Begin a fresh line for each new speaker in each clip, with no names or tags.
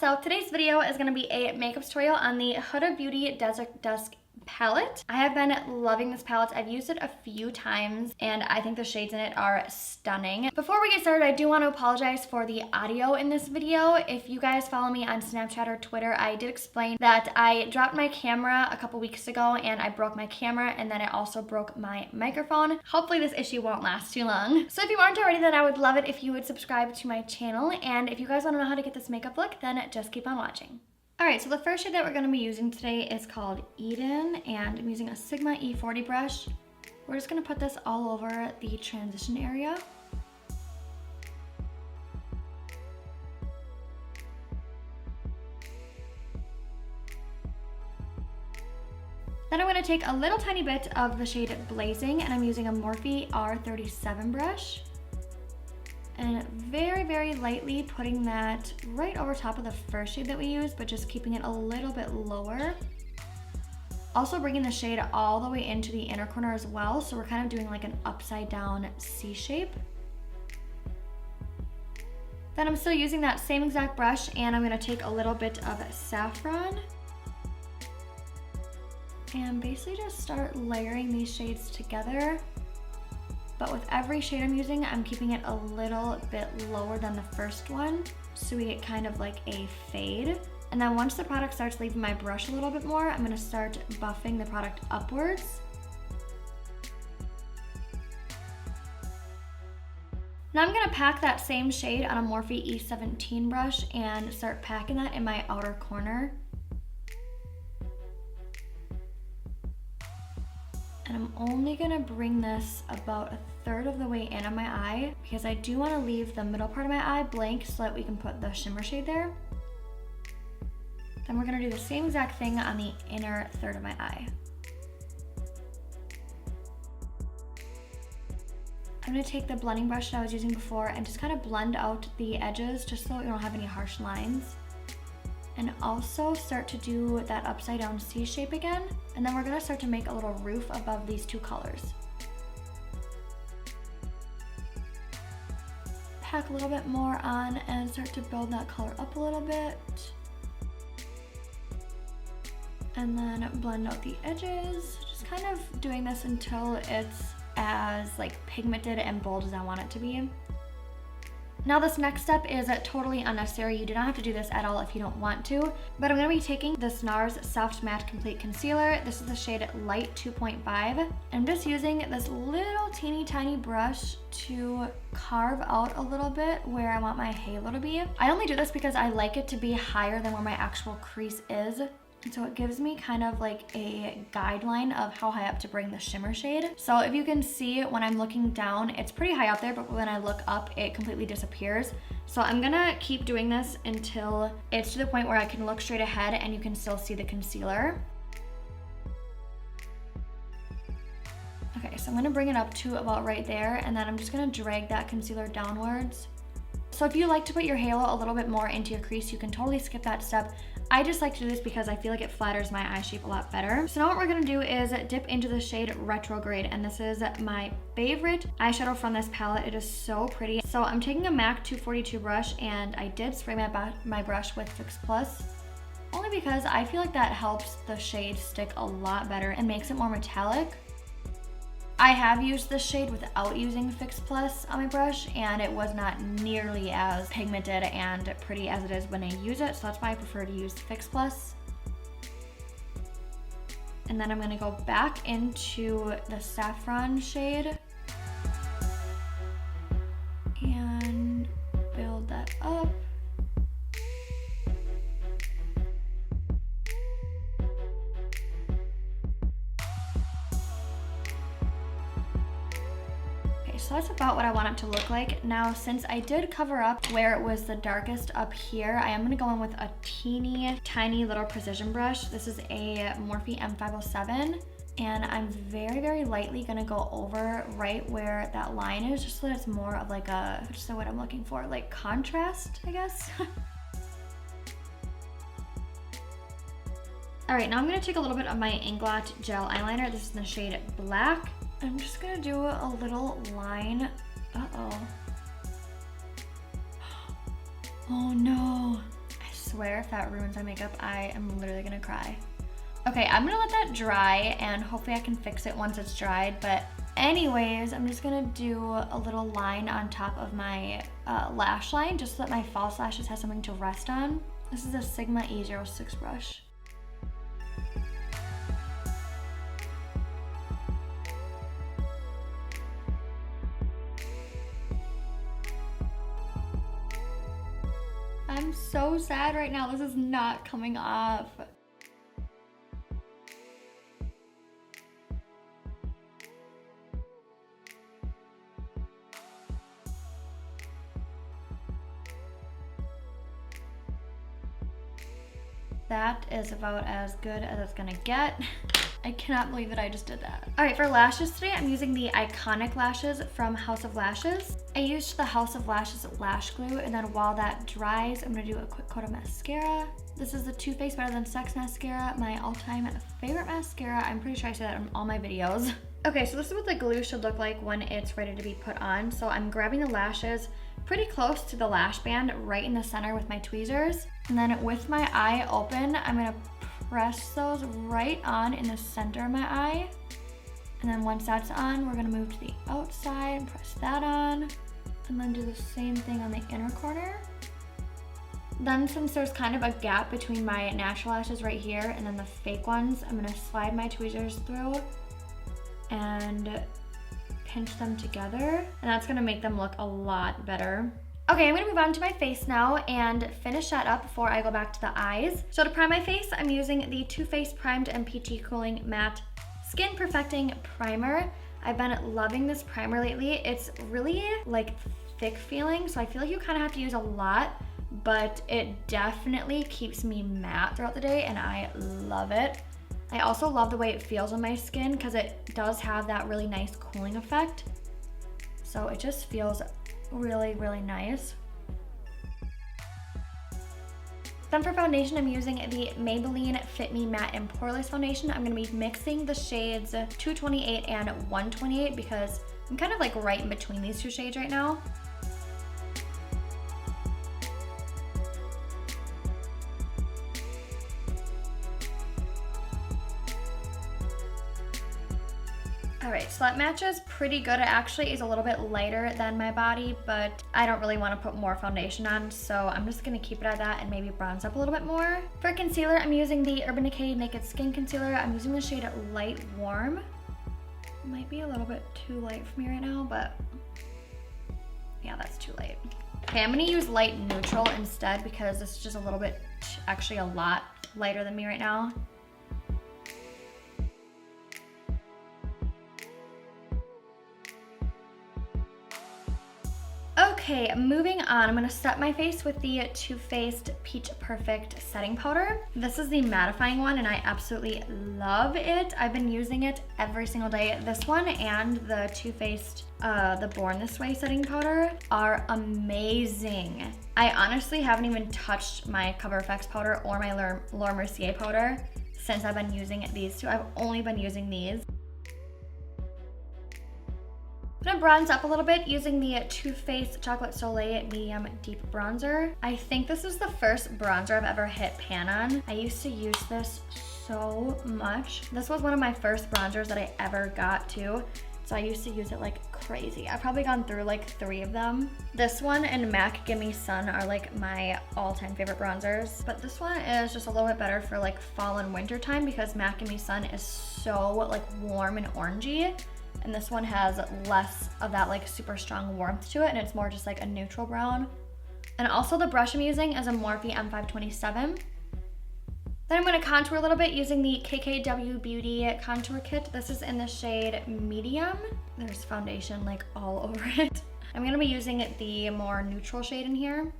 So today's video is going to be a makeup tutorial on the Huda Beauty Desert Dusk palette. I have been loving this palette. I've used it a few times and I think the shades in it are stunning. Before we get started, I do want to apologize for the audio in this video. If you guys follow me on Snapchat or Twitter, I did explain that I dropped my camera a couple weeks ago and I broke my camera, and then I also broke my microphone. Hopefully this issue won't last too long. So if you aren't already, then I would love it if you would subscribe to my channel, and if you guys want to know how to get this makeup look, then just keep on watching. Alright, so the first shade that we're going to be using today is called Eden, and I'm using a Sigma E40 brush. We're just going to put this all over the transition area. Then I'm going to take a little tiny bit of the shade Blazing, and I'm using a Morphe R37 brush. And very lightly putting that right over top of the first shade that we used, but just keeping it a little bit lower. Also bringing the shade all the way into the inner corner as well, so we're kind of doing like an upside down C shape. Then I'm still using that same exact brush, and I'm going to take a little bit of saffron and basically just start layering these shades together. But with every shade I'm using, I'm keeping it a little bit lower than the first one, so we get kind of like a fade. And then once the product starts leaving my brush a little bit more, I'm gonna start buffing the product upwards. Now I'm gonna pack that same shade on a Morphe E17 brush and start packing that in my outer corner. And I'm only gonna bring this about a third of the way in on my eye, because I do wanna leave the middle part of my eye blank so that we can put the shimmer shade there. Then we're gonna do the same exact thing on the inner third of my eye. I'm gonna take the blending brush that I was using before and just kind of blend out the edges just so we don't have any harsh lines. And also start to do that upside down C shape again. And then we're gonna start to make a little roof above these two colors. Pack a little bit more on and start to build that color up a little bit. And then blend out the edges. Just kind of doing this until it's as like pigmented and bold as I want it to be. Now this next step is totally unnecessary. You do not have to do this at all if you don't want to, but I'm going to be taking the NARS Soft Matte Complete Concealer. This is the shade Light 2.5. I'm just using this little teeny tiny brush to carve out a little bit where I want my halo to be. I only do this because I like it to be higher than where my actual crease is. And so it gives me kind of like a guideline of how high up to bring the shimmer shade. So if you can see, when I'm looking down, it's pretty high up there, but when I look up, it completely disappears. So I'm gonna keep doing this until it's to the point where I can look straight ahead and you can still see the concealer. Okay, so I'm gonna bring it up to about right there, and then I'm just gonna drag that concealer downwards. So if you like to put your halo a little bit more into your crease, you can totally skip that step. I just like to do this because I feel like it flatters my eye shape a lot better. So now what we're gonna do is dip into the shade Retrograde, and this is my favorite eyeshadow from this palette. It is so pretty. So I'm taking a MAC 242 brush, and I did spray my brush with Fix Plus, only because I feel like that helps the shade stick a lot better and makes it more metallic. I have used this shade without using Fix Plus on my brush, and it was not nearly as pigmented and pretty as it is when I use it, so that's why I prefer to use Fix Plus. And then I'm gonna go back into the saffron shade and build that up. So that's about what I want it to look like. Now, since I did cover up where it was the darkest up here, I am gonna go in with a teeny tiny little precision brush. This is a Morphe M507, and I'm very lightly gonna go over right where that line is, just so that it's more of like a, just what I'm looking for, like contrast, I guess. All right, now I'm gonna take a little bit of my Inglot gel eyeliner. This is in the shade Black. I'm just gonna do a little line. Uh-oh. Oh no. I swear if that ruins my makeup, I am literally gonna cry. Okay, I'm gonna let that dry and hopefully I can fix it once it's dried. But anyways, I'm just gonna do a little line on top of my lash line just so that my false lashes have something to rest on. This is a Sigma E06 brush. I'm so sad right now. This is not coming off. That is about as good as it's gonna get. I cannot believe that I just did that. All right, for lashes today, I'm using the Iconic lashes from House of Lashes. I used the House of Lashes lash glue, and then while that dries, I'm gonna do a quick coat of mascara. This is the Too Faced Better Than Sex mascara, my all-time favorite mascara. I'm pretty sure I say that in all my videos. Okay, so this is what the glue should look like when it's ready to be put on. So I'm grabbing the lashes pretty close to the lash band, right in the center with my tweezers. And then with my eye open, I'm gonna press those right on in the center of my eye. And then once that's on, we're gonna move to the outside and press that on. And then do the same thing on the inner corner. Then since there's kind of a gap between my natural lashes right here and then the fake ones, I'm gonna slide my tweezers through and pinch them together. And that's gonna make them look a lot better. Okay, I'm gonna move on to my face now and finish that up before I go back to the eyes. So to prime my face, I'm using the Too Faced Primed and Peachy Cooling Matte Skin Perfecting Primer. I've been loving this primer lately. It's really like thick feeling, so I feel like you kind of have to use a lot, but it definitely keeps me matte throughout the day and I love it. I also love the way it feels on my skin because it does have that really nice cooling effect. So it just feels really, really nice. Then for foundation, I'm using the Maybelline Fit Me Matte and Poreless Foundation. I'm gonna be mixing the shades 228 and 128 because I'm kind of like right in between these two shades right now. All right, so that matches pretty good. It actually is a little bit lighter than my body, but I don't really want to put more foundation on, so I'm just gonna keep it at that and maybe bronze up a little bit more. For concealer, I'm using the Urban Decay Naked Skin Concealer. I'm using the shade Light Warm. It might be a little bit too light for me right now, but yeah, that's too light. Okay, I'm gonna use Light Neutral instead because this is just a little bit, actually a lot lighter than me right now. Okay, moving on, I'm gonna set my face with the Too Faced Peach Perfect Setting Powder. This is the mattifying one and I absolutely love it. I've been using it every single day. This one and the Too Faced, the Born This Way setting powder are amazing. I honestly haven't even touched my Cover FX powder or my Laura Mercier powder since I've been using these two. I've only been using these. I'm gonna bronze up a little bit using the Too Faced Chocolate Soleil Medium Deep Bronzer. I think this is the first bronzer I've ever hit pan on. I used to use this so much. This was one of my first bronzers that I ever got too. So I used to use it like crazy. I've probably gone through like 3 of them. This one and MAC Gimme Sun are like my all-time favorite bronzers. But this one is just a little bit better for like fall and winter time because MAC Gimme Sun is so like warm and orangey. And this one has less of that like super strong warmth to it and it's more just like a neutral brown. And also the brush I'm using is a Morphe M527. Then I'm gonna contour a little bit using the KKW Beauty Contour Kit. This is in the shade Medium. There's foundation like all over it. I'm gonna be using the more neutral shade in here.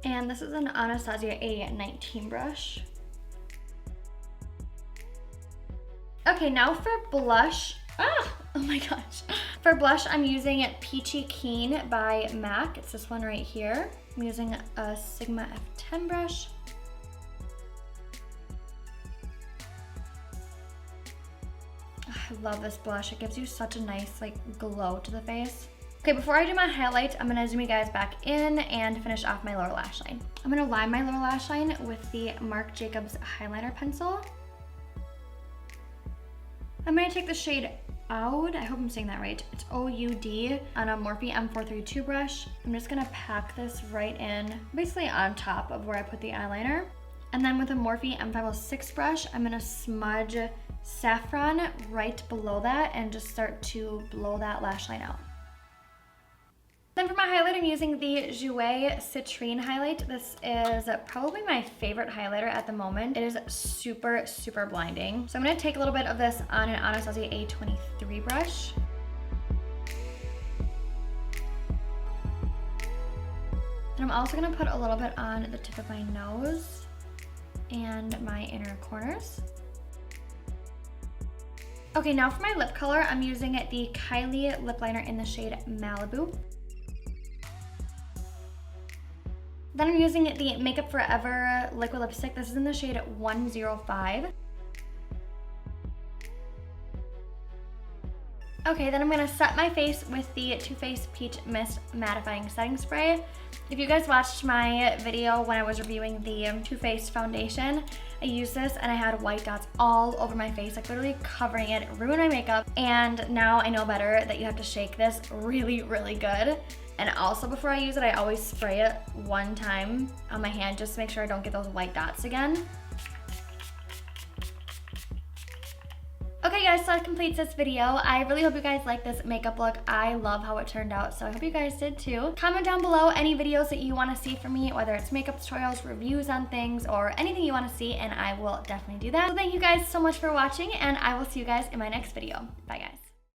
And this is an Anastasia A19 brush. Okay, now for blush. Oh my gosh. For blush, I'm using Peachy Keen by MAC. It's this one right here. I'm using a Sigma F10 brush. I love this blush. It gives you such a nice like glow to the face. Okay, before I do my highlight, I'm gonna zoom you guys back in and finish off my lower lash line. I'm gonna line my lower lash line with the Marc Jacobs highlighter pencil. I'm gonna take the shade Oud, I hope I'm saying that right. It's OUD on a Morphe M432 brush. I'm just gonna pack this right in, basically on top of where I put the eyeliner. And then with a Morphe M506 brush, I'm gonna smudge saffron right below that and just start to blow that lash line out. Then for my highlight, I'm using the Jouer Citrine highlight. This is probably my favorite highlighter at the moment. It is super, super blinding. So I'm gonna take a little bit of this on an Anastasia A23 brush. And I'm also gonna put a little bit on the tip of my nose and my inner corners. Okay, now for my lip color, I'm using the Kylie lip liner in the shade Malibu. Then I'm using the Makeup Forever liquid lipstick. This is in the shade 105. Okay, then I'm gonna set my face with the Too Faced Peach Mist Mattifying Setting Spray. If you guys watched my video when I was reviewing the Too Faced foundation, I used this and I had white dots all over my face, like literally covering it, ruined my makeup. And now I know better that you have to shake this really, really good. And also before I use it, I always spray it one time on my hand just to make sure I don't get those white dots again. Okay guys, so that completes this video. I really hope you guys like this makeup look. I love how it turned out, so I hope you guys did too. Comment down below any videos that you want to see from me, whether it's makeup tutorials, reviews on things, or anything you want to see, and I will definitely do that. So thank you guys so much for watching, and I will see you guys in my next video. Bye guys.